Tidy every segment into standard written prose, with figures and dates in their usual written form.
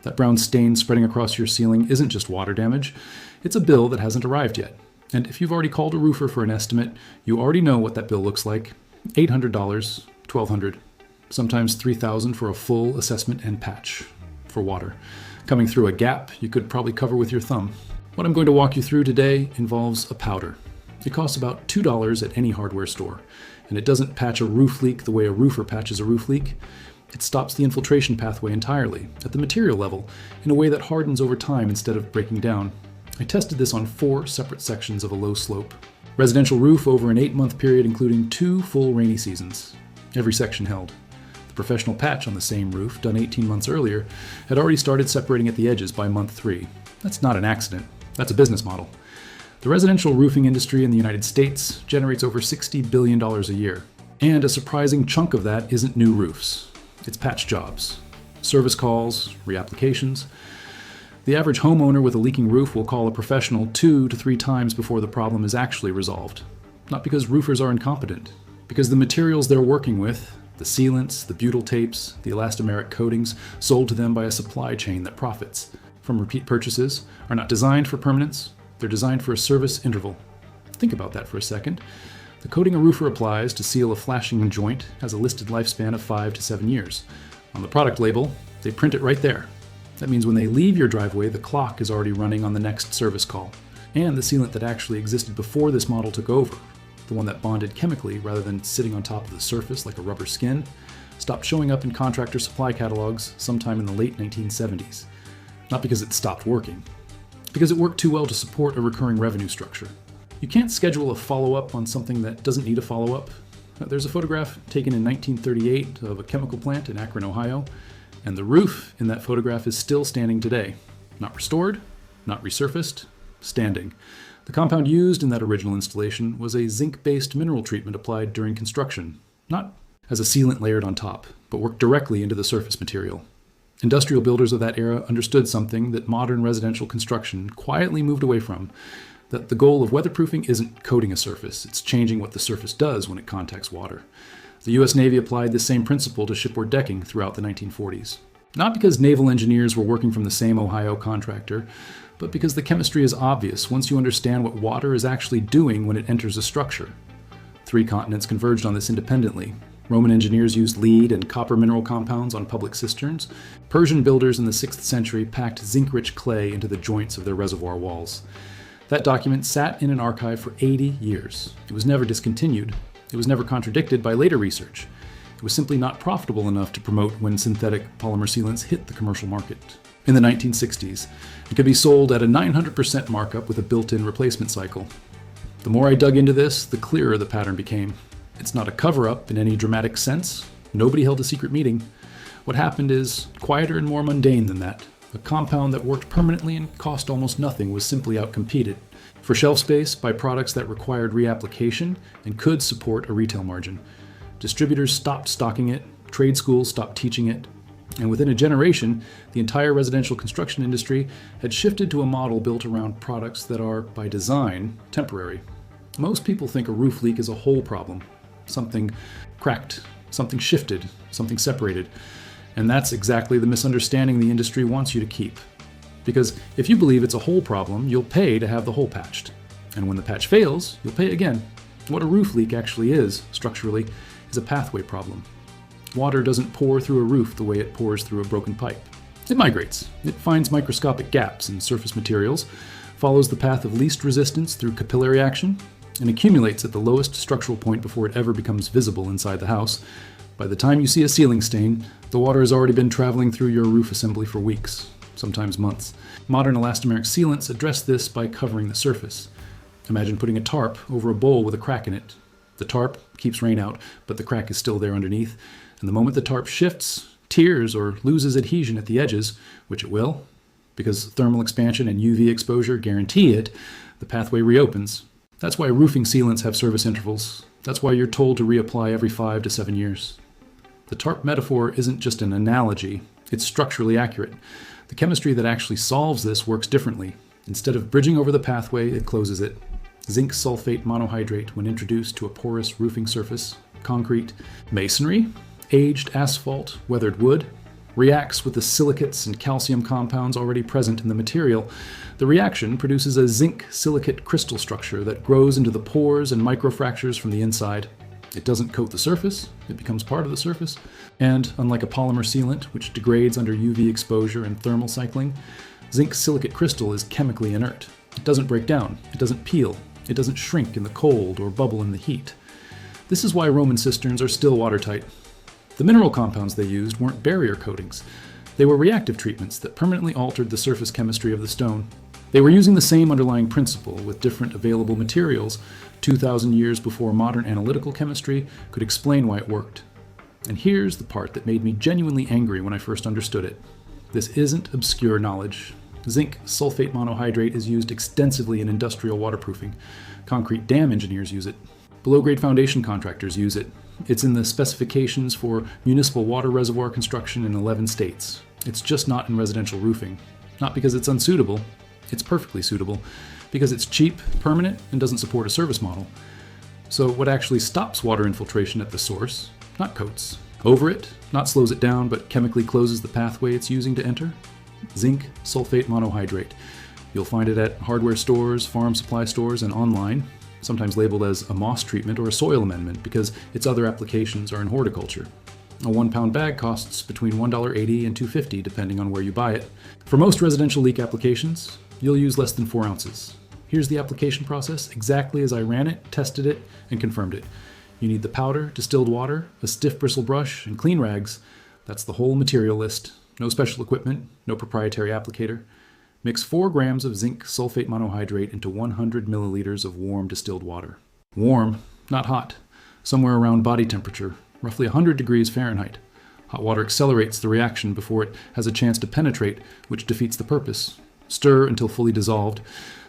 That brown stain spreading across your ceiling isn't just water damage, it's a bill that hasn't arrived yet. And if you've already called a roofer for an estimate, you already know what that bill looks like. $800, $1,200, sometimes $3,000 for a full assessment and patch for water. Coming through a gap you could probably cover with your thumb. What I'm going to walk you through today involves a powder. It costs about $2 at any hardware store, and it doesn't patch a roof leak the way a roofer patches a roof leak. It stops the infiltration pathway entirely, at the material level, in a way that hardens over time instead of breaking down. I tested this on 4 separate sections of a low slope. Residential roof over an 8-month period including 2 full rainy seasons. Every section held. The professional patch on the same roof, done 18 months earlier, had already started separating at the edges by month 3. That's not an accident. That's a business model. The residential roofing industry in the United States generates over $60 billion a year. And a surprising chunk of that isn't new roofs. It's patch jobs. Service calls, reapplications. The average homeowner with a leaking roof will call a professional 2 to 3 times before the problem is actually resolved. Not because roofers are incompetent, because the materials they're working with, the sealants, the butyl tapes, the elastomeric coatings sold to them by a supply chain that profits from repeat purchases, are not designed for permanence, they're designed for a service interval. Think about that for a second. The coating a roofer applies to seal a flashing joint has a listed lifespan of 5 to 7 years. On the product label, they print it right there. That means when they leave your driveway, the clock is already running on the next service call. And the sealant that actually existed before this model took over, the one that bonded chemically rather than sitting on top of the surface like a rubber skin, stopped showing up in contractor supply catalogs sometime in the late 1970s. Not because it stopped working, because it worked too well to support a recurring revenue structure. You can't schedule a follow-up on something that doesn't need a follow-up. There's a photograph taken in 1938 of a chemical plant in Akron, Ohio, and the roof in that photograph is still standing today. Not restored, not resurfaced, standing. The compound used in that original installation was a zinc-based mineral treatment applied during construction, not as a sealant layered on top, but worked directly into the surface material. Industrial builders of that era understood something that modern residential construction quietly moved away from, that the goal of weatherproofing isn't coating a surface, it's changing what the surface does when it contacts water. The US Navy applied this same principle to shipboard decking throughout the 1940s. Not because naval engineers were working from the same Ohio contractor, but because the chemistry is obvious once you understand what water is actually doing when it enters a structure. 3 continents converged on this independently. Roman engineers used lead and copper mineral compounds on public cisterns. Persian builders in the 6th century packed zinc-rich clay into the joints of their reservoir walls. That document sat in an archive for 80 years. It was never discontinued. It was never contradicted by later research. It was simply not profitable enough to promote when synthetic polymer sealants hit the commercial market. In the 1960s, it could be sold at a 900% markup with a built-in replacement cycle. The more I dug into this, the clearer the pattern became. It's not a cover-up in any dramatic sense. Nobody held a secret meeting. What happened is quieter and more mundane than that. A compound that worked permanently and cost almost nothing was simply outcompeted for shelf space by products that required reapplication and could support a retail margin. Distributors stopped stocking it, trade schools stopped teaching it, and within a generation, the entire residential construction industry had shifted to a model built around products that are, by design, temporary. Most people think a roof leak is a whole problem. Something cracked, something shifted, something separated. And that's exactly the misunderstanding the industry wants you to keep. Because if you believe it's a hole problem, you'll pay to have the hole patched. And when the patch fails, you'll pay again. What a roof leak actually is, structurally, is a pathway problem. Water doesn't pour through a roof the way it pours through a broken pipe. It migrates. It finds microscopic gaps in surface materials, follows the path of least resistance through capillary action, and accumulates at the lowest structural point before it ever becomes visible inside the house. By the time you see a ceiling stain, the water has already been traveling through your roof assembly for weeks, sometimes months. Modern elastomeric sealants address this by covering the surface. Imagine putting a tarp over a bowl with a crack in it. The tarp keeps rain out, but the crack is still there underneath, and the moment the tarp shifts, tears, or loses adhesion at the edges, which it will, because thermal expansion and UV exposure guarantee it, the pathway reopens. That's why roofing sealants have service intervals. That's why you're told to reapply every 5 to 7 years. The tarp metaphor isn't just an analogy, it's structurally accurate. The chemistry that actually solves this works differently. Instead of bridging over the pathway, it closes it. Zinc sulfate monohydrate, when introduced to a porous roofing surface, concrete, masonry, aged asphalt, weathered wood, reacts with the silicates and calcium compounds already present in the material. The reaction produces a zinc silicate crystal structure that grows into the pores and microfractures from the inside. It doesn't coat the surface, it becomes part of the surface. And unlike a polymer sealant, which degrades under UV exposure and thermal cycling, zinc silicate crystal is chemically inert. It doesn't break down, it doesn't peel, it doesn't shrink in the cold or bubble in the heat. This is why Roman cisterns are still watertight. The mineral compounds they used weren't barrier coatings. They were reactive treatments that permanently altered the surface chemistry of the stone. They were using the same underlying principle with different available materials 2,000 years before modern analytical chemistry could explain why it worked. And here's the part that made me genuinely angry when I first understood it. This isn't obscure knowledge. Zinc sulfate monohydrate is used extensively in industrial waterproofing. Concrete dam engineers use it. Below-grade foundation contractors use it. It's in the specifications for municipal water reservoir construction in 11 states. It's just not in residential roofing. Not because it's unsuitable. It's perfectly suitable. Because it's cheap, permanent, and doesn't support a service model. So what actually stops water infiltration at the source? Not coats. Over it, not slows it down, but chemically closes the pathway it's using to enter? Zinc sulfate monohydrate. You'll find it at hardware stores, farm supply stores, and online, sometimes labeled as a moss treatment or a soil amendment because its other applications are in horticulture. A 1-pound bag costs between $1.80 and $2.50 depending on where you buy it. For most residential leak applications, you'll use less than 4 ounces. Here's the application process exactly as I ran it, tested it, and confirmed it. You need the powder, distilled water, a stiff bristle brush, and clean rags. That's the whole material list. No special equipment, no proprietary applicator. Mix 4 grams of zinc sulfate monohydrate into 100 milliliters of warm distilled water. Warm, not hot. Somewhere around body temperature, roughly 100 degrees Fahrenheit. Hot water accelerates the reaction before it has a chance to penetrate, which defeats the purpose. Stir until fully dissolved.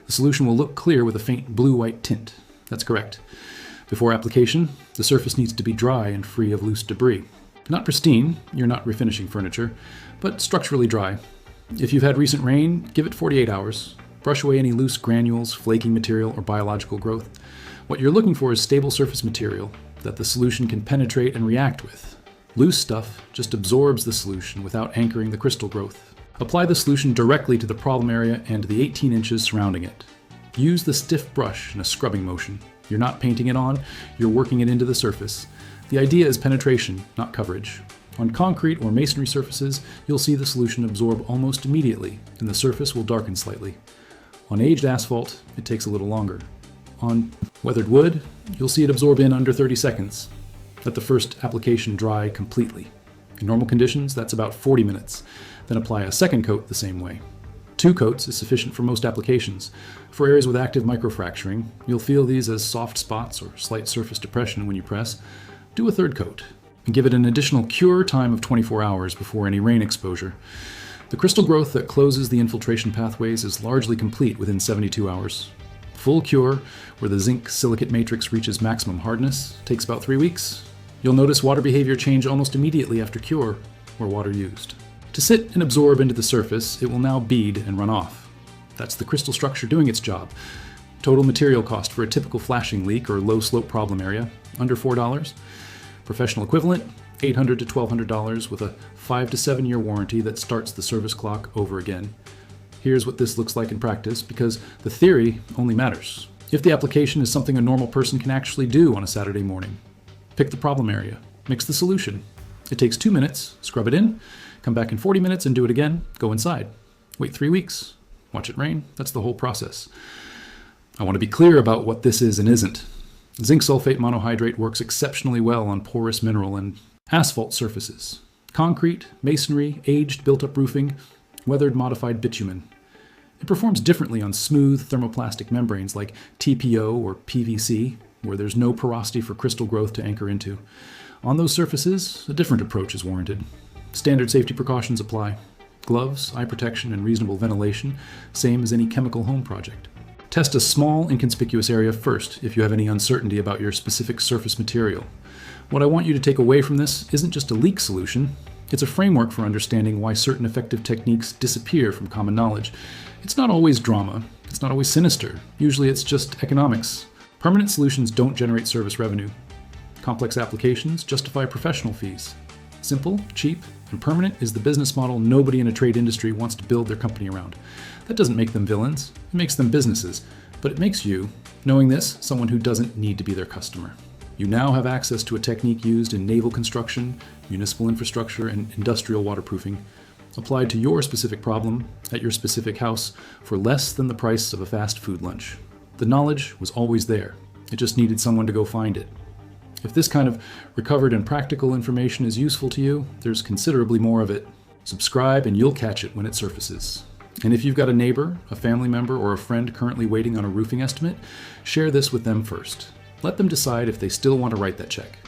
The solution will look clear with a faint blue-white tint. That's correct. Before application, the surface needs to be dry and free of loose debris. Not pristine, you're not refinishing furniture, but structurally dry. If you've had recent rain, give it 48 hours. Brush away any loose granules, flaking material, or biological growth. What you're looking for is stable surface material that the solution can penetrate and react with. Loose stuff just absorbs the solution without anchoring the crystal growth. Apply the solution directly to the problem area and the 18 inches surrounding it. Use the stiff brush in a scrubbing motion. You're not painting it on, you're working it into the surface. The idea is penetration, not coverage. On concrete or masonry surfaces, you'll see the solution absorb almost immediately, and the surface will darken slightly. On aged asphalt, it takes a little longer. On weathered wood, you'll see it absorb in under 30 seconds. Let the first application dry completely. In normal conditions, that's about 40 minutes. Then apply a second coat the same way. 2 coats is sufficient for most applications. For areas with active microfracturing, you'll feel these as soft spots or slight surface depression when you press. Do a 3rd coat, and give it an additional cure time of 24 hours before any rain exposure. The crystal growth that closes the infiltration pathways is largely complete within 72 hours. Full cure, where the zinc silicate matrix reaches maximum hardness, takes about 3 weeks. You'll notice water behavior change almost immediately after cure, or water used. To sit and absorb into the surface, it will now bead and run off. That's the crystal structure doing its job. Total material cost for a typical flashing leak or low slope problem area, under $4. Professional equivalent, $800 to $1,200 with a 5 to 7 year warranty that starts the service clock over again. Here's what this looks like in practice, because the theory only matters if the application is something a normal person can actually do on a Saturday morning. Pick the problem area, mix the solution. It takes 2 minutes, scrub it in, come back in 40 minutes and do it again, go inside. Wait 3 weeks, watch it rain, that's the whole process. I want to be clear about what this is and isn't. Zinc sulfate monohydrate works exceptionally well on porous mineral and asphalt surfaces. Concrete, masonry, aged built-up roofing, weathered modified bitumen. It performs differently on smooth thermoplastic membranes like TPO or PVC, where there's no porosity for crystal growth to anchor into. On those surfaces, a different approach is warranted. Standard safety precautions apply. Gloves, eye protection, and reasonable ventilation, same as any chemical home project. Test a small, inconspicuous area first if you have any uncertainty about your specific surface material. What I want you to take away from this isn't just a leak solution. It's a framework for understanding why certain effective techniques disappear from common knowledge. It's not always drama. It's not always sinister. Usually it's just economics. Permanent solutions don't generate service revenue. Complex applications justify professional fees. Simple, cheap, and permanent is the business model nobody in a trade industry wants to build their company around. That doesn't make them villains, it makes them businesses, but it makes you, knowing this, someone who doesn't need to be their customer. You now have access to a technique used in naval construction, municipal infrastructure, and industrial waterproofing, applied to your specific problem at your specific house for less than the price of a fast food lunch. The knowledge was always there. It just needed someone to go find it. If this kind of recovered and practical information is useful to you, there's considerably more of it. Subscribe and you'll catch it when it surfaces. And if you've got a neighbor, a family member, or a friend currently waiting on a roofing estimate, share this with them first. Let them decide if they still want to write that check.